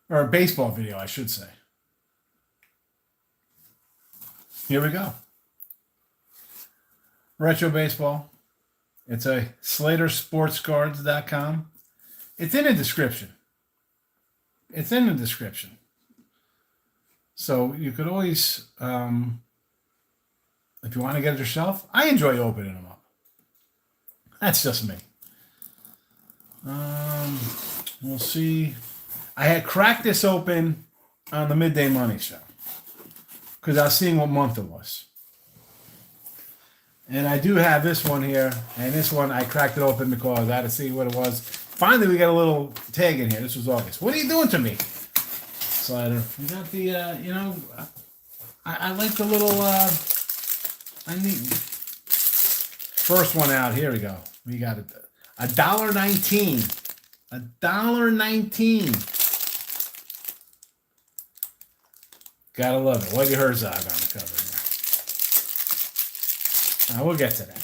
Or a baseball video, I should say. Here we go. Retro baseball. It's a SlaterSportsCards.com. It's in the description. It's in the description. So you could always, if you want to get it yourself, I enjoy opening them up. That's just me. We'll see. I had cracked this open on the Midday Money Show because I was seeing what month it was. And I do have this one here, and this one I cracked it open because I had to see what it was. Finally, we got a little tag in here. This was August. What are you doing to me, Slider? We got the, I like the little, I need first one out. Here we go. We got it. $1.19. $1.19. Gotta love it. Whitey Herzog on the cover here. Now we'll get to that.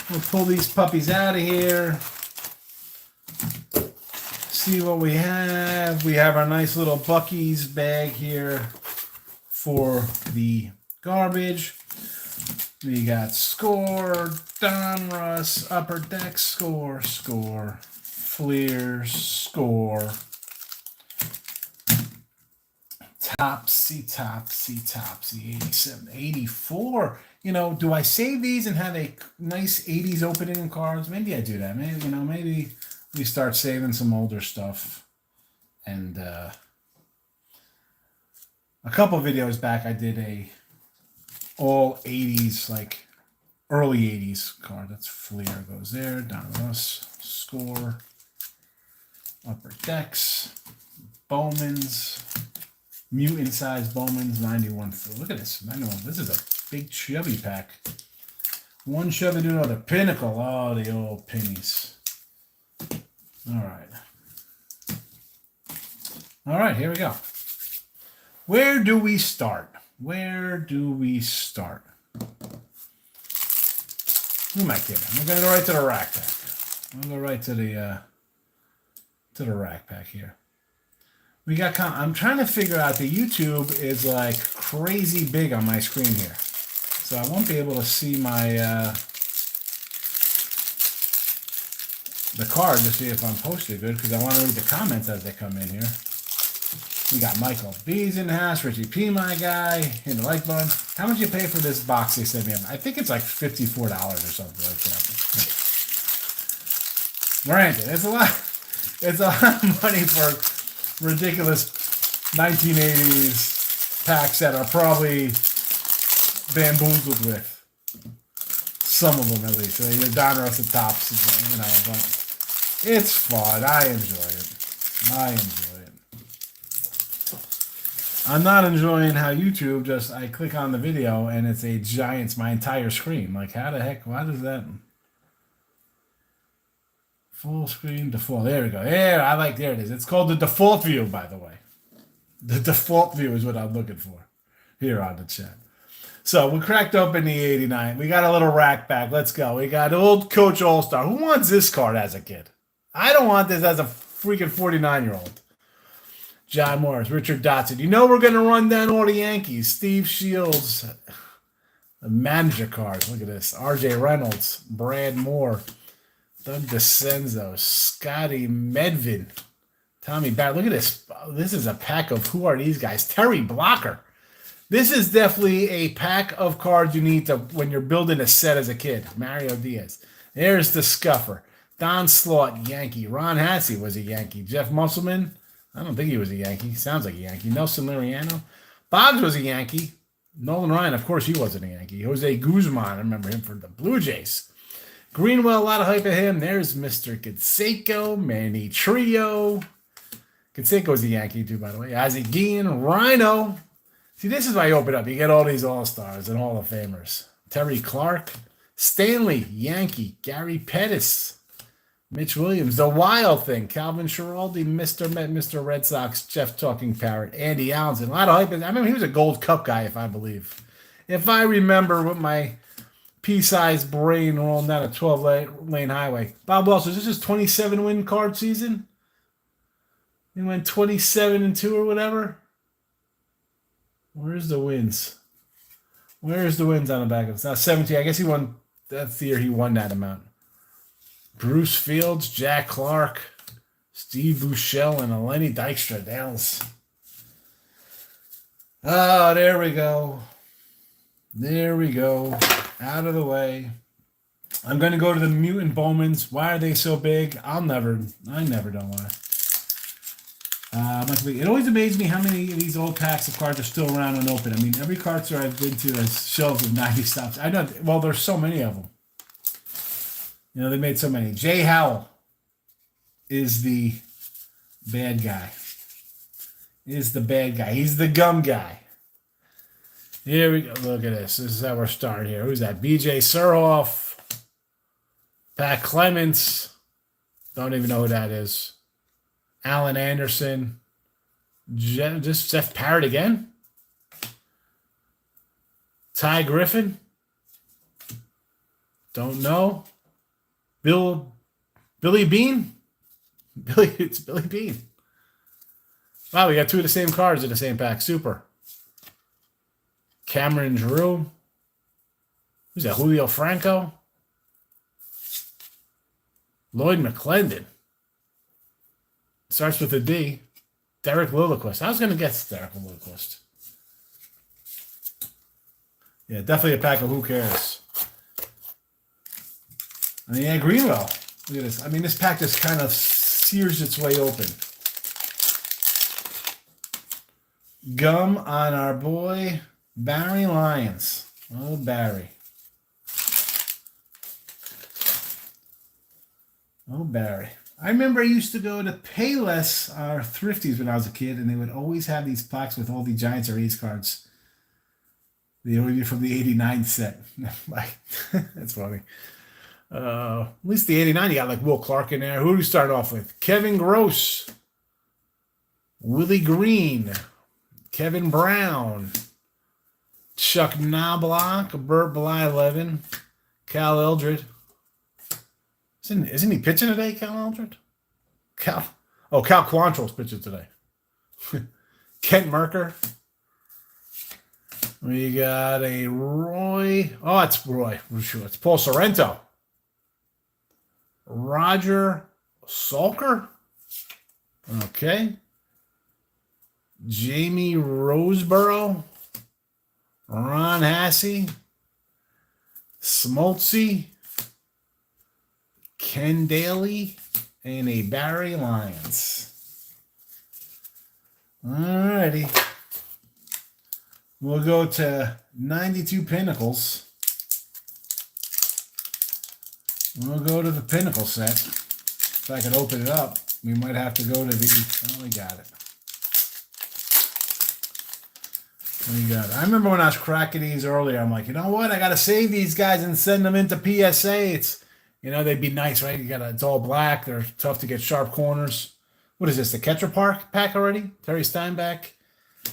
We'll pull these puppies out of here. See what we have. We have our nice little Buc-ee's bag here for the garbage. We got Score, Donruss, Upper Deck, Score, Fleers, Score, Topsy, 87, 84. You know, do I save these and have a nice 80s opening cards? Maybe I do that. Maybe we start saving some older stuff. And a couple videos back, I did a all 80s, like early 80s card. That's Fleer goes there. Donruss, Score, Upper Decks, Bowman's, mutant size Bowman's, 91. Look at this, 91. This is a big chubby pack. One chubby to another. Pinnacle. Oh, the old pennies. All right, here we go. Where do we start? Who am I kidding? We're gonna go right to the rack pack. We'll go right to the rack pack here. We got. I'm trying to figure out, the YouTube is like crazy big on my screen here, so I won't be able to see my the card to see if I'm posted good, because I want to read the comments as they come in here. We got Michael B's in the house, Richie P, my guy, hit the like button. How much you pay for this box they sent me? I think it's like $54 or something like that. Granted, it's a lot of money for ridiculous 1980s packs that are probably bamboozled with. Some of them, at least. Your Donruss at tops, but it's fun. I enjoy it. I'm not enjoying how YouTube I click on the video and it's a giant, my entire screen. Like, how the heck, why does that? Full screen default. There we go. There it is. It's called the default view, by the way. The default view is what I'm looking for here on the chat. So we cracked open the 89. We got a little rack back. Let's go. We got old Coach All-Star. Who wants this card as a kid? I don't want this as a freaking 49-year-old. John Morris, Richard Dotson. You know we're going to run down all the Yankees. Steve Shields. The manager cards. Look at this. R.J. Reynolds. Brad Moore. Doug DeCenzo. Scotty Medvin. Tommy Barrett. Look at this. This is a pack of, who are these guys? Terry Blocker. This is definitely a pack of cards you need to when you're building a set as a kid. Mario Diaz. There's the Scuffer. Don Slaught, Yankee. Ron Hassey was a Yankee. Jeff Musselman. I don't think he was a Yankee. Sounds like a Yankee. Nelson Liriano. Boggs was a Yankee. Nolan Ryan, of course, he wasn't a Yankee. Jose Guzman, I remember him for the Blue Jays. Greenwell, a lot of hype at him. There's Mr. Canseco, Manny Trio. Canseco's a Yankee, too, by the way. Ozzie Guillen, Rhino. See, this is why you open up. You get all these All-Stars and Hall of Famers. Terry Clark. Stanley, Yankee. Gary Pettis. Mitch Williams, The Wild Thing, Calvin Schiraldi, Mr. Red Sox, Jeff Talking Parrot, Andy Allenson. A lot of hype. I remember he was a Gold Cup guy, if I remember with my pea-sized brain rolling down a 12-lane highway. Bob Wells, is this his 27-win card season? He went 27-2 or whatever. Where's the wins? Where's the wins on the back of it? It's not 17. I guess he won. That's the year he won that amount. Bruce Fields, Jack Clark, Steve Buechele, and Lenny Dykstra. Dallas. Oh, there we go. There we go. Out of the way. I'm going to go to the Mutant Bowmans. Why are they so big? I never know why. It always amazes me how many of these old packs of cards are still around and open. I mean, every card store I've been to has shelves of 90 stops. I know. Well, there's so many of them. You know, they made so many. Jay Howell is the bad guy. He's the gum guy. Here we go. Look at this. This is how we're starting here. Who's that? B.J. Surhoff. Pat Clements. Don't even know who that is. Alan Anderson. Just Jeff Parrott again. Ty Griffin. Don't know. Billy Bean. It's Billy Bean. Wow, we got two of the same cards in the same pack. Super. Cameron Drew. Who's that? Julio Franco. Lloyd McClendon. Starts with a D. Derek Lilliquist. I was going to guess Derek Lilliquist. Yeah, definitely a pack of who cares. I mean, yeah, Greenwell. Look at this. I mean, this pack just kind of sears its way open. Gum on our boy Barry Lyons. Oh, Barry. Oh, Barry. I remember I used to go to Payless, our Thrifties, when I was a kid, and they would always have these plaques with all the Giants or A's cards. They would be from the 89 set. Like, that's funny. At least the 89, you got like Will Clark in there. Who do we start off with? Kevin Gross. Willie Green. Kevin Brown. Chuck Knobloch. Burt Blyleven. Cal Eldred. Isn't he pitching today, Cal Eldred? Cal Quantrill's pitching today. Kent Merker. We got a Roy. Oh, it's Roy. It's Paul Sorrento. Roger Salker. Okay. Jamie Roseborough. Ron Hassey. Smoltzy. Ken Daly. And a Barry Lyons. Alrighty. We'll go to 92 Pinnacles. We'll go to the Pinnacle set. If I can open it up, we might have to go to the... Oh, we got it. We got it. I remember when I was cracking these earlier, I'm like, you know what? I got to save these guys and send them into PSA. It's, you know, they'd be nice, right? It's all black. They're tough to get sharp corners. What is this, the Catcher Park pack already? Terry Steinbach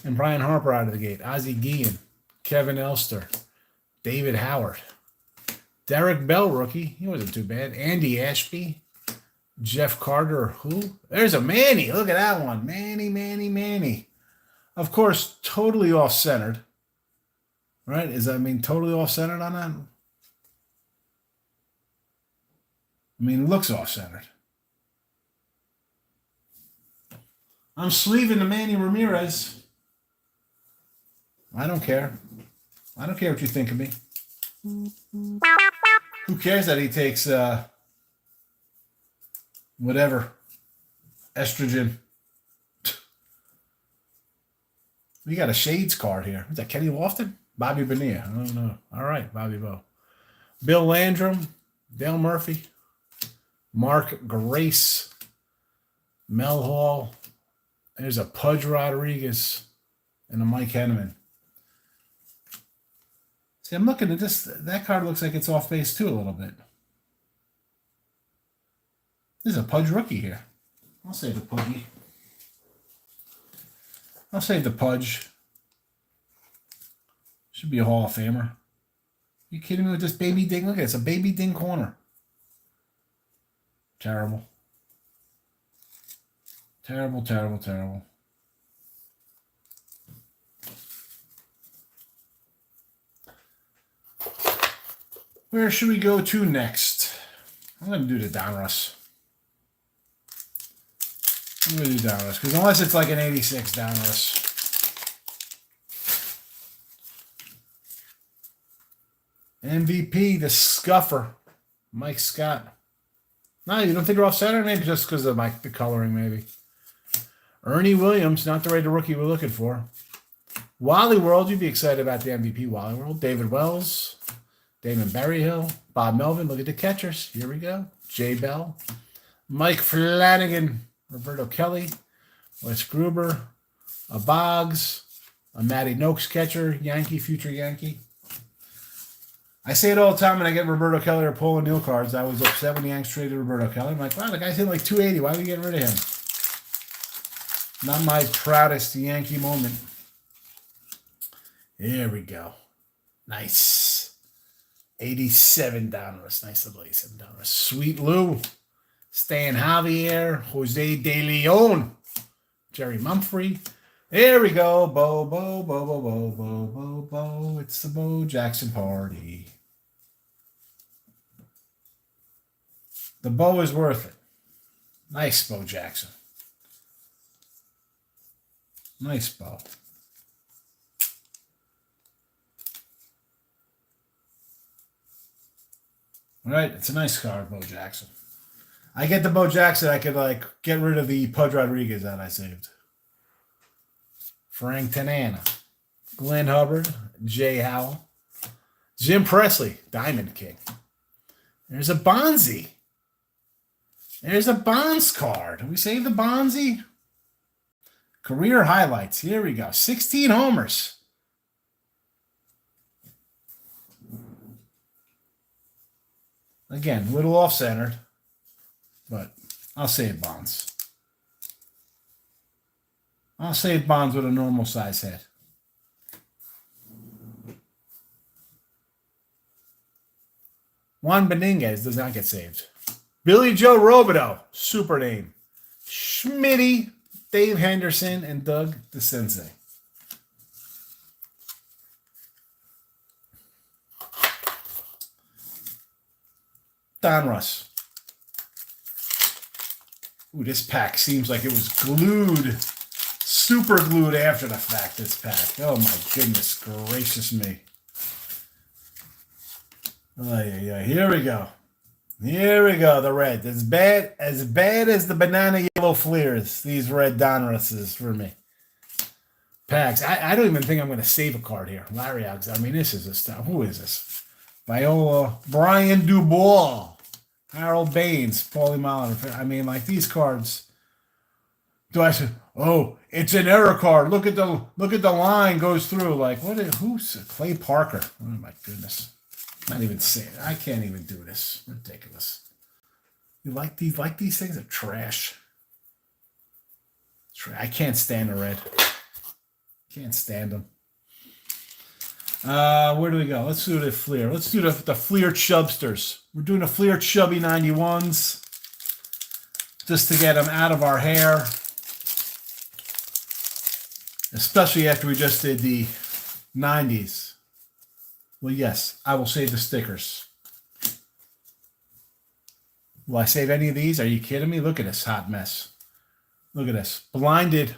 and Brian Harper out of the gate. Ozzie Guillen, Kevin Elster, David Howard. Derek Bell, rookie. He wasn't too bad. Andy Ashby. Jeff Carter. Who? There's a Manny. Look at that one. Manny. Of course, totally off-centered. Right? Totally off-centered on that? It looks off-centered. I'm sleeving the Manny Ramirez. I don't care. I don't care what you think of me. Who cares that he takes whatever estrogen? We got a Shades card here. Is that Kenny Lofton? Bobby Bonilla. I don't know. All right, Bobby Bo. Bill Landrum, Dale Murphy, Mark Grace, Mel Hall. There's a Pudge Rodriguez and a Mike Henneman. See, I'm looking at this. That card looks like it's off base too a little bit. There's a Pudge rookie here. I'll save the Pudgy. I'll save the Pudge. Should be a Hall of Famer. You kidding me with this baby ding? Look at it. It's a baby ding corner. Terrible. Terrible, terrible, terrible. Where should we go to next? I'm going to do the Donruss. I'm going to do Donruss, because unless it's like an 86 Donruss. MVP, the Scuffer, Mike Scott. No, you don't think they're off center? Maybe just because of the coloring, maybe. Ernie Williams, not the rated rookie we're looking for. Wally World, you'd be excited about the MVP Wally World. David Wells, Damon Berryhill, Bob Melvin. Look at the catchers. Here we go. Jay Bell, Mike Flanagan, Roberto Kelly, Wes Gruber, a Boggs, a Matty Noakes catcher, Yankee, future Yankee. I say it all the time when I get Roberto Kelly or Paul O'Neill cards. I was upset when the Yanks traded Roberto Kelly. I'm like, wow, the guy's hitting like 280. Why are we getting rid of him? Not my proudest Yankee moment. Here we go. Nice. 87 Donruss. Nice little 87 Donruss. Sweet Lou. Stan Javier. Jose De Leon. Jerry Mumphrey. Here we go. Bo, Bo, Bo, Bo, Bo, Bo, Bo, Bo. It's the Bo Jackson party. The Bo is worth it. Nice Bo Jackson. Nice Bo. All right, it's a nice card, Bo Jackson. I get the Bo Jackson, I could like get rid of the Pudge Rodriguez that I saved. Frank Tanana, Glenn Hubbard, Jay Howell, Jim Presley, Diamond King. There's a Bonzi. There's a Bonds card. We save the Bonzi. Career highlights. Here we go. 16 homers. Again, a little off-centered, but I'll save Bonds. I'll save Bonds with a normal size head. Juan Benitez does not get saved. Billy Joe Robideau, super name. Schmitty, Dave Henderson, and Doug DeSensei. Donruss. Ooh, this pack seems like it was glued, super glued after the fact, this pack. Oh my goodness gracious me. Oh, yeah. Here we go. Here we go, the red. As bad as the banana yellow fleers, these red Donrusses for me. Packs. I don't even think I'm going to save a card here. Larry Oggs. I mean, this is a stuff. Who is this? Viola, Brian Dubois, Harold Baines, Paulie Molitor. I mean, like these cards. Do I say, oh, it's an error card. Look at the line goes through. Like, who's Clay Parker? Oh my goodness. Not even saying it. I can't even do this. Ridiculous. You like these things are trash. I can't stand the red. Can't stand them. Where do we go? Let's do the Fleer. Let's do the Fleer Chubsters. We're doing the Fleer Chubby 91s just to get them out of our hair. Especially after we just did the 90s. Well, yes, I will save the stickers. Will I save any of these? Are you kidding me? Look at this hot mess. Look at this. Blinded.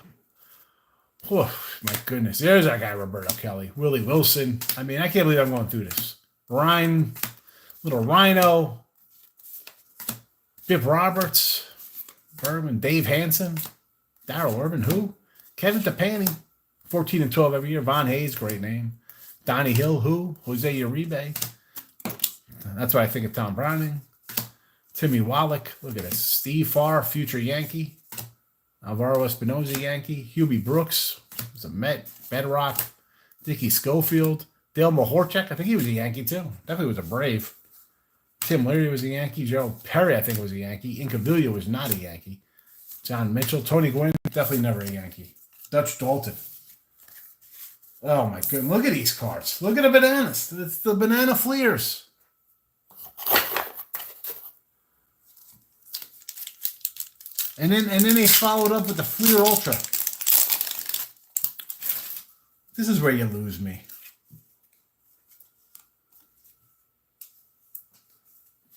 Oh, my goodness. There's our guy, Roberto Kelly. Willie Wilson. I mean, I can't believe I'm going through this. Ryan, little Rhino. Biff Roberts. Berman. Dave Hansen. Darrell Urban. Who? Kevin Tepani. 14 and 12 every year. Von Hayes. Great name. Donnie Hill. Who? Jose Uribe. That's why I think of Tom Browning. Timmy Wallach. Look at this. Steve Farr. Future Yankee. Alvaro Espinoza, Yankee. Hubie Brooks was a Met. Bedrock. Dickie Schofield. Dale Mahorchek. I think he was a Yankee too. Definitely was a Brave. Tim Leary was a Yankee. Gerald Perry, I think, was a Yankee. Incaviglia was not a Yankee. John Mitchell. Tony Gwynn, definitely never a Yankee. Dutch Dalton. Oh my goodness. Look at these cards. Look at the bananas. It's the banana Fleers. And then they followed up with the Fleer Ultra. This is where you lose me.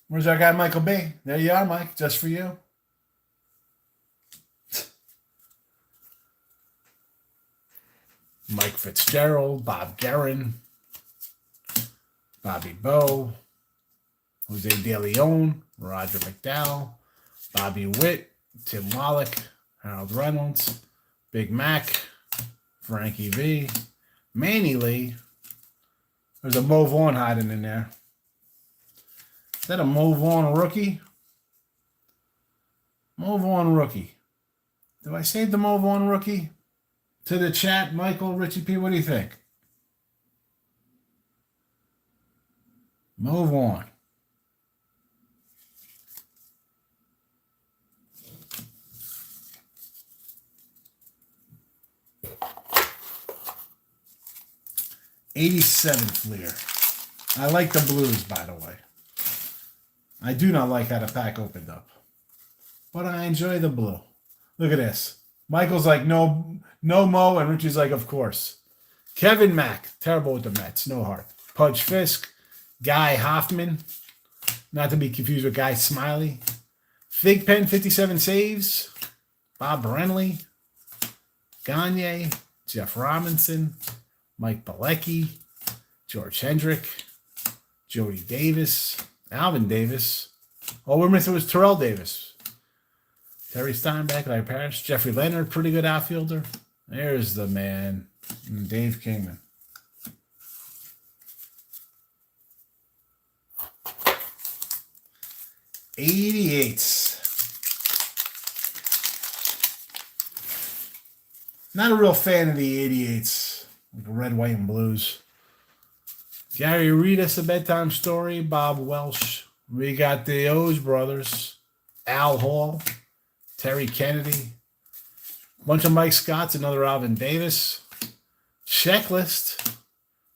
Where's our guy Michael B? There you are, Mike. Just for you. Mike Fitzgerald, Bob Guerin, Bobby Bowe, Jose De Leon, Roger McDowell, Bobby Witt, Tim Wallach, Harold Reynolds, Big Mac, Frankie V, Manny Lee. There's a Mo Vaughn hiding in there. Is that a Mo Vaughn rookie? Mo Vaughn rookie. Do I save the Mo Vaughn rookie? To the chat, Michael, Richie P, what do you think? Mo Vaughn. '87 Fleer. I like the blues, by the way. I do not like how the pack opened up, but I enjoy the blue. Look at this. Michael's like, no Mo, and Richie's like, of course. Kevin Mack, terrible with the Mets, no heart. Pudge Fisk, Guy Hoffman, not to be confused with Guy Smiley. Fig Pen, 57 saves. Bob Brenly, Gagne, Jeff Robinson, Mike Bilecki, George Hendrick, Joey Davis, Alvin Davis. Oh, we're missing was Terrell Davis. Terry Steinbeck, Larry Parrish, Jeffrey Leonard, pretty good outfielder. There's the man, Dave Kingman. '88s. Not a real fan of the '88s, like red, white, and blues. Gary, read us a bedtime story. Bob Welsh. We got the O's brothers. Al Hall. Terry Kennedy. Bunch of Mike Scotts. Another Alvin Davis. Checklist.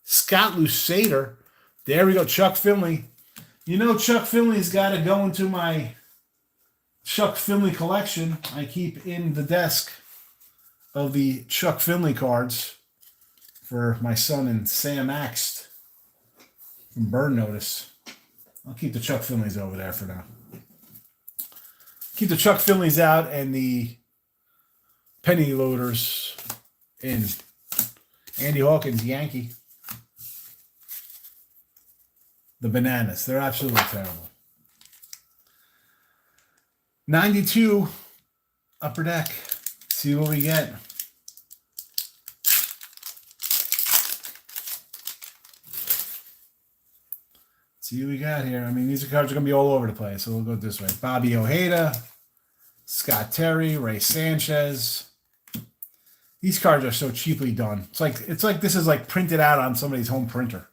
Scott Lusader. There we go. Chuck Finley. You know Chuck Finley's got to go into my Chuck Finley collection. I keep in the desk of the Chuck Finley cards for my son and Sam Axt from Burn Notice. I'll keep the Chuck Finleys over there for now. Keep the Chuck Finleys out and the penny loaders in. Andy Hawkins, Yankee. The bananas. They're absolutely terrible. 92 Upper Deck. See what we get. See what we got here. I mean, these cards are going to be all over the place, so we'll go this way. Bobby Ojeda, Scott Terry, Ray Sanchez. These cards are so cheaply done. It's like this is like printed out on somebody's home printer.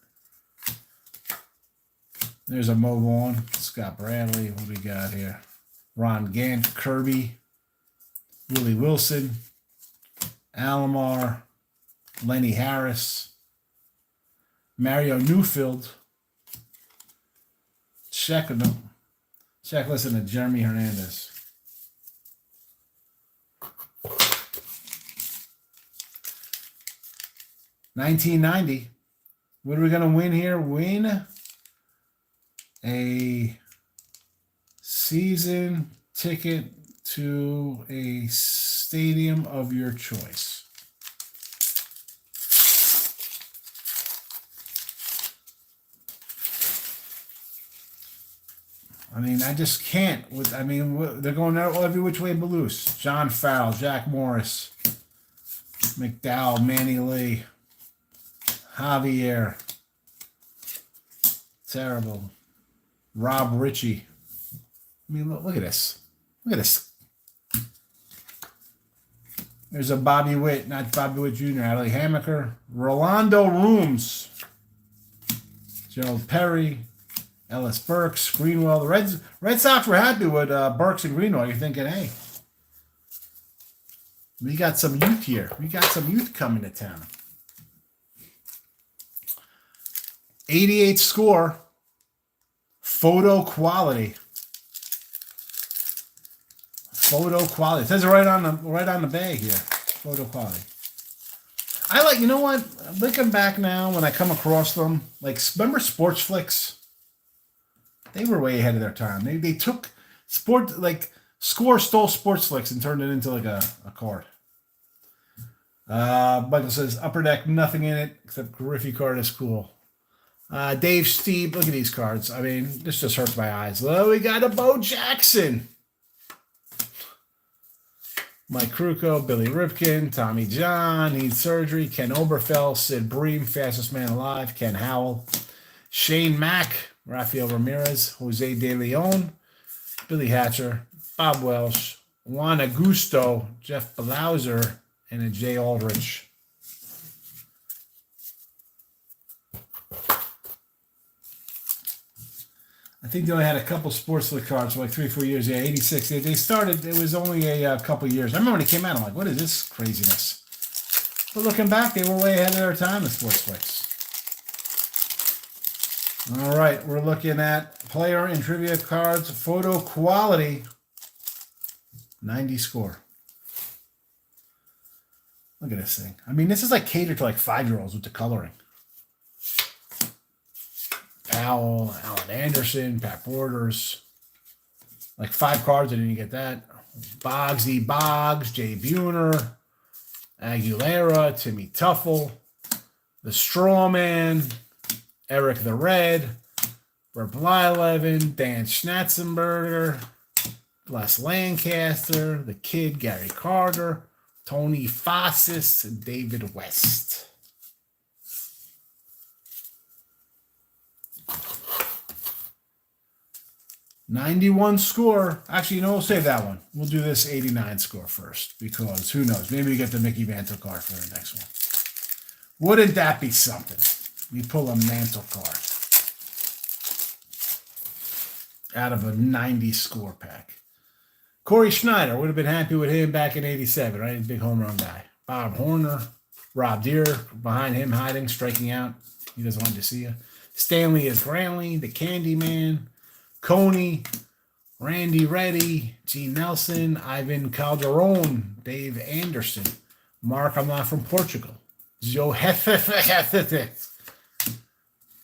There's a Mo Vaughn, Scott Bradley. What do we got here? Ron Gant, Kirby, Willie Wilson, Alomar, Lenny Harris, Mario Newfield, Checklist and Jeremy Hernandez. $19.90. What are we going to win here? Win a season ticket to a stadium of your choice. I mean, I just can't. They're going every which way but loose. John Farrell, Jack Morris, McDowell, Manny Lee, Javier. Terrible. Rob Ritchie. I mean, look at this. Look at this. There's a Bobby Witt, not Bobby Witt Jr., Ali Hammaker. Rolando Rooms. Gerald Perry. Ellis Burks. Greenwell. The Red Sox were happy with Burks and Greenwell. You're thinking, hey, we got some youth here. We got some youth coming to town. 88 score. Photo quality. Photo quality. It says it right on the bag here. Photo quality. I like, you know what? Looking back now, when I come across them, like, remember Sports Flicks? They were way ahead of their time. They took sport, like, Score stole Sports Flicks and turned it into like a card. Michael says, Upper Deck, nothing in it except Griffey card is cool. Dave, Steve, look at these cards. I mean, this just hurts my eyes. Well, we got a Bo Jackson. Mike Kruko, Billy Ripken, Tommy John, needs surgery. Ken Oberfeld, Sid Bream, fastest man alive. Ken Howell, Shane Mack, Rafael Ramirez, Jose De Leon, Billy Hatcher, Bob Welsh, Juan Augusto, Jeff Blauser, and a Jay Aldrich. I think they only had a couple sports league cards for like 3 or 4 years. Yeah, 86. They started, it was only a couple years. I remember when it came out, I'm like, what is this craziness? But looking back, they were way ahead of their time, the sports flicks. All right, we're looking at player and trivia cards, photo quality, 90 score. Look at this thing. I mean, this is like catered to like 5-year-olds with the coloring. Powell, Alan Anderson, Pat Borders. Like 5 cards, I didn't get that. Boggsy Boggs, Jay Buhner, Aguilera, Timmy Tuffle, the Strawman, Eric the Red, Bert Blyleven, Dan Schnatzenberger, Les Lancaster, the Kid, Gary Carter, Tony Fossis, and David West. '91 score. Actually, you know, we'll save that one. We'll do this 89 score first because who knows? Maybe we get the Mickey Mantle card for the next one. Wouldn't that be something? We pull a Mantle card out of a 90 score pack. Corey Schneider, would have been happy with him back in 87, right? Big home run guy. Bob Horner, Rob Deere, behind him hiding, striking out. He doesn't want to see you. Stanley is Granley, the Candyman, Coney, Randy Reddy, Gene Nelson, Ivan Calderon, Dave Anderson, Mark, I'm not from Portugal, Joe Heffeth,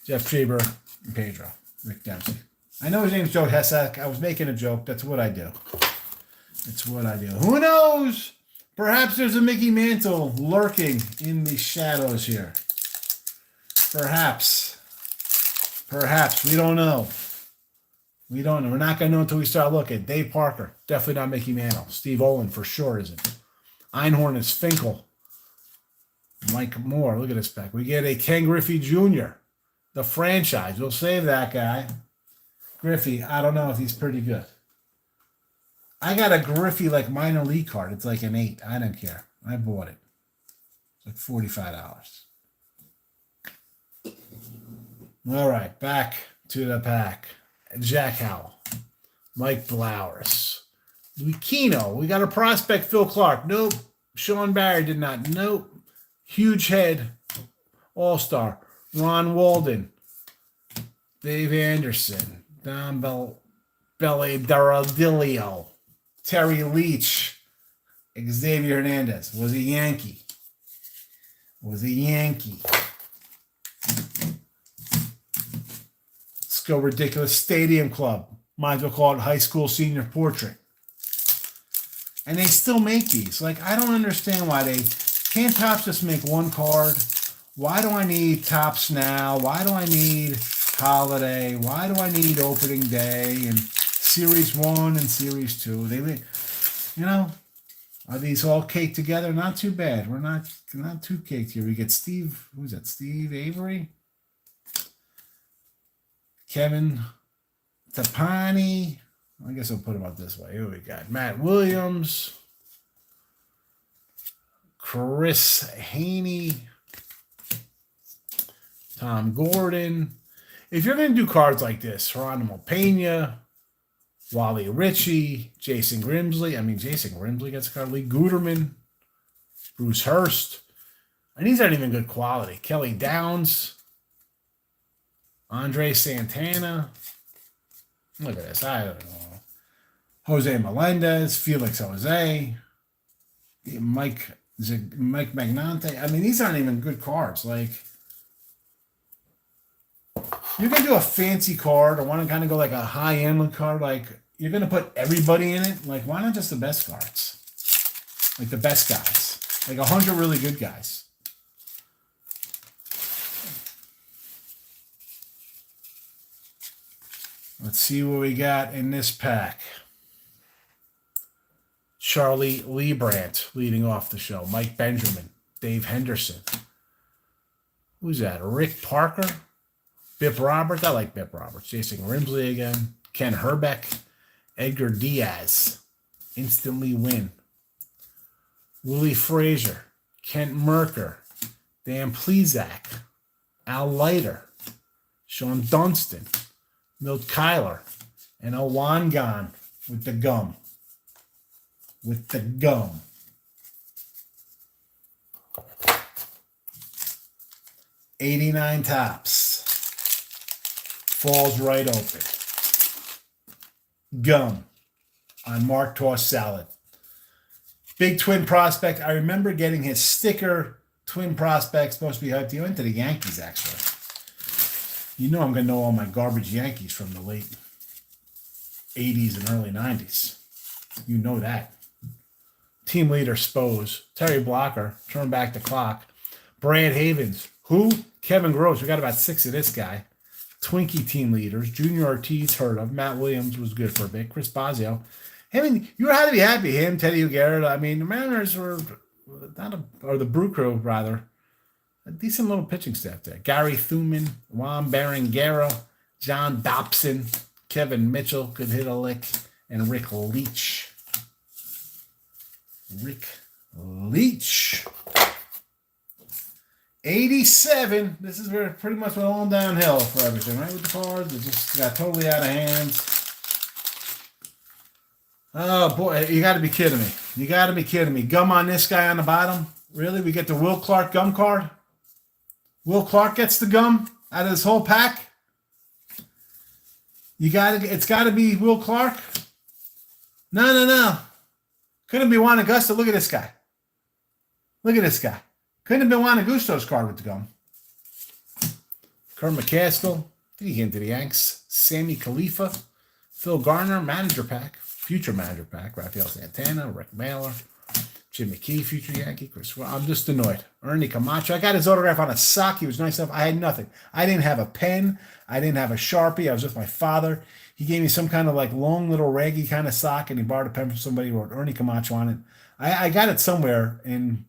Jeff Schreiber, and Pedro, Rick Dempsey. I know his name's Joe Hessek. I was making a joke. That's what I do. It's what I do. Who knows? Perhaps there's a Mickey Mantle lurking in the shadows here. Perhaps. Perhaps. We don't know. We don't know. We're not going to know until we start looking. Dave Parker, definitely not Mickey Mantle. Steve Olin for sure isn't. Einhorn is Finkel. Mike Moore, look at this pack. We get a Ken Griffey Jr., the franchise. We'll save that guy. Griffey, I don't know if he's pretty good. I got a Griffey like minor league card. It's like an 8. I don't care. I bought it. It's like $45. All right, back to the pack. Jack Howell, Mike Blowers, Louis Kino. We got a prospect, Phil Clark. Nope. Sean Barry did not. Nope. Huge head, all-star. Ron Walden, Dave Anderson, Don Belly Daradilio, Terry Leach, Xavier Hernandez. Was a Yankee. Was a Yankee. Let's go ridiculous. Stadium Club. Might as well call it High School Senior Portrait. And they still make these. Like, I don't understand why they... Can't Topps just make one card? Why do I need Topps Now? Why do I need Holiday? Why do I need Opening Day and Series 1 and Series 2? They, you know, are these all caked together? Not too bad. We're not too caked here. We get Steve, who's that? Steve Avery? Kevin Tapani. I guess I'll put him up this way. Here we got Matt Williams, Chris Haney, Tom Gordon. If you're going to do cards like this, Geronimo Pena, Wally Ritchie, Jason Grimsley. I mean, Jason Grimsley gets a card. Lee Guterman, Bruce Hurst. And these aren't even good quality. Kelly Downs, Andre Santana. Look at this. I don't know. Jose Melendez, Felix Jose, Mike Magnante. I mean, these aren't even good cards. Like, you're going to do a fancy card or want to kind of go like a high-end card. Like, you're going to put everybody in it. Like, why not just the best cards? Like, the best guys. Like, 100 really good guys. Let's see what we got in this pack. Charlie Liebrandt leading off the show. Mike Benjamin. Dave Henderson. Who's that? Rick Parker. Bip Roberts. I like Bip Roberts. Jason Rimsley again. Ken Herbeck. Edgar Diaz. Instantly win. Willie Frazier. Kent Merker. Dan Plesac. Al Leiter. Sean Dunston. Milt Kyler, and Owan Gan with the gum. With the gum. $89 tops. Falls right open. Gum on Mark Toss Salad. Big Twin prospect. I remember getting his sticker. Twin prospect, supposed to be hyped. He went to the Yankees, actually. You know I'm going to know all my garbage Yankees from the late 80s and early 90s. You know that. Team leader, Spose. Terry Blocker, turn back the clock. Brad Havens. Who? Kevin Gross. We got about 6 of this guy. Twinkie team leaders. Junior Ortiz, heard of. Matt Williams was good for a bit. Chris Bosio. I mean, you had to be happy. Him, Teddy Garrett. I mean, the Mariners were or the Brew Crew, rather. A decent little pitching staff there. Gary Thuman, Juan Berenguera, John Dobson, Kevin Mitchell could hit a lick, and Rick Leach. Rick Leach. 87. This is where pretty much went all downhill for everything, right? With the cards, it just got totally out of hand. Oh, boy, you got to be kidding me. You got to be kidding me. Gum on this guy on the bottom? Really? We get the Will Clark gum card? Will Clark gets the gum out of this whole pack? It's got to be Will Clark? No. Couldn't be Juan Augusta. Look at this guy. Look at this guy. Couldn't have been Juan Augusto's card with the gum. Kurt McCaskill. Did he get into the Yanks? Sammy Khalifa. Phil Garner. Manager pack. Future manager pack. Rafael Santana. Rick Mailer. Jim McKee, future Yankee. Chris, well, I'm just annoyed. Ernie Camacho. I got his autograph on a sock. He was nice enough. I had nothing. I didn't have a pen. I didn't have a Sharpie. I was with my father. He gave me some kind of like long little raggy kind of sock, and he borrowed a pen from somebody who wrote Ernie Camacho on it. I got it somewhere, and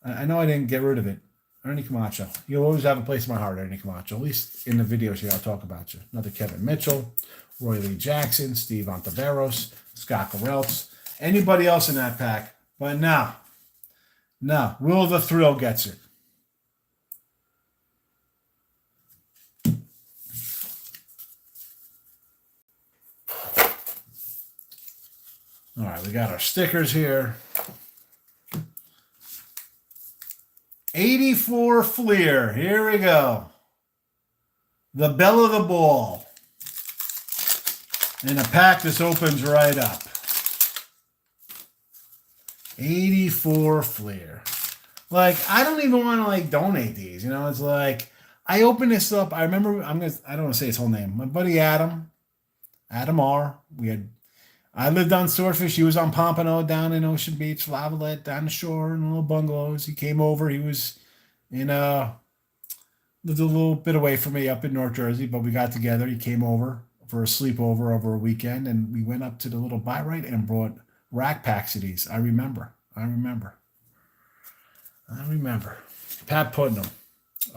I know I didn't get rid of it. Ernie Camacho. You'll always have a place in my heart, Ernie Camacho. At least in the videos here, I'll talk about you. Another Kevin Mitchell, Roy Lee Jackson, Steve Ontiveros, Scott Garrelts. Anybody else in that pack? But no, Will the Thrill gets it. All right, we got our stickers here. 84 Fleer. Here we go. The bell of the ball. And a pack this opens right up. 84 Fleer. Like, I don't even want to like donate these. You know, it's like I opened this up. I remember I don't want to say his whole name. My buddy Adam R. I lived on Swordfish. He was on Pompano down in Ocean Beach, Lavalette, down the shore in little bungalows. He came over. He was lived a little bit away from me up in North Jersey, but we got together. He came over for a sleepover over a weekend, and we went up to the little buy right and brought rack packs of these. I remember. Pat Putnam,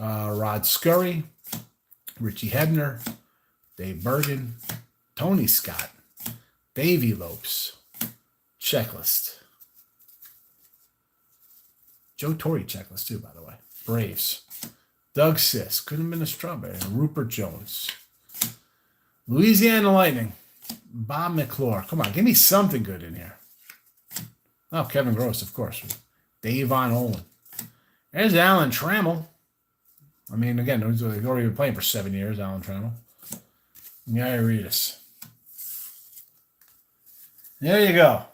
Rod Scurry, Richie Hebner, Dave Bergen, Tony Scott, Davey Lopes, Checklist. Joe Torre checklist too, by the way. Braves. Doug Sisk. Couldn't have been a strawberry. Rupert Jones. Louisiana Lightning. Bob McClure. Come on, give me something good in here. Oh, Kevin Gross, of course. Dave Von Olin. There's Alan Trammell. I mean, again, they've already been playing for 7 years, Alan Trammell. Gary Reedus. There you go.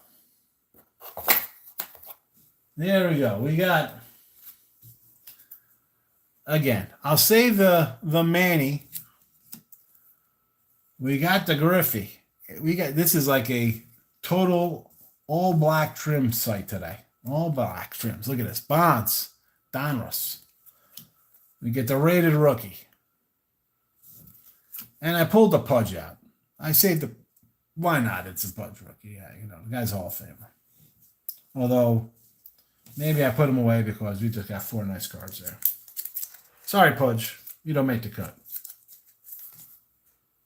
There we go. We got, again, I'll save the Manny. We got the Griffey. This is like a total all black trim site today. All black trims. Look at this. Bonds. Donruss. We get the rated rookie. And I pulled the Pudge out. I saved the, why not? It's a Pudge rookie. Yeah, the guy's Hall of Famer. Although, maybe I put him away because we just got 4 nice cards there. Sorry, Pudge. You don't make the cut.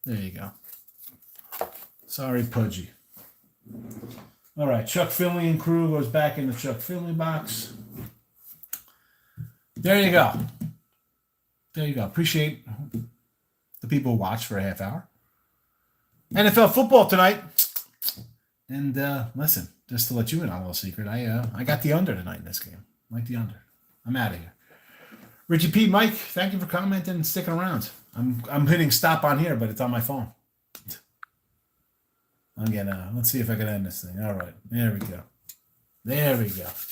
There you go. Sorry, Pudgy. All right, Chuck Finley and crew goes back in the Chuck Finley box. There you go. There you go. Appreciate the people who watched for a half hour. NFL football tonight. And listen, just to let you in on a little secret, I got the under tonight in this game. I like the under. I'm out of here. Richie P. Mike, thank you for commenting and sticking around. I'm hitting stop on here, but it's on my phone. Again, let's see if I can end this thing. All right, there we go. There we go.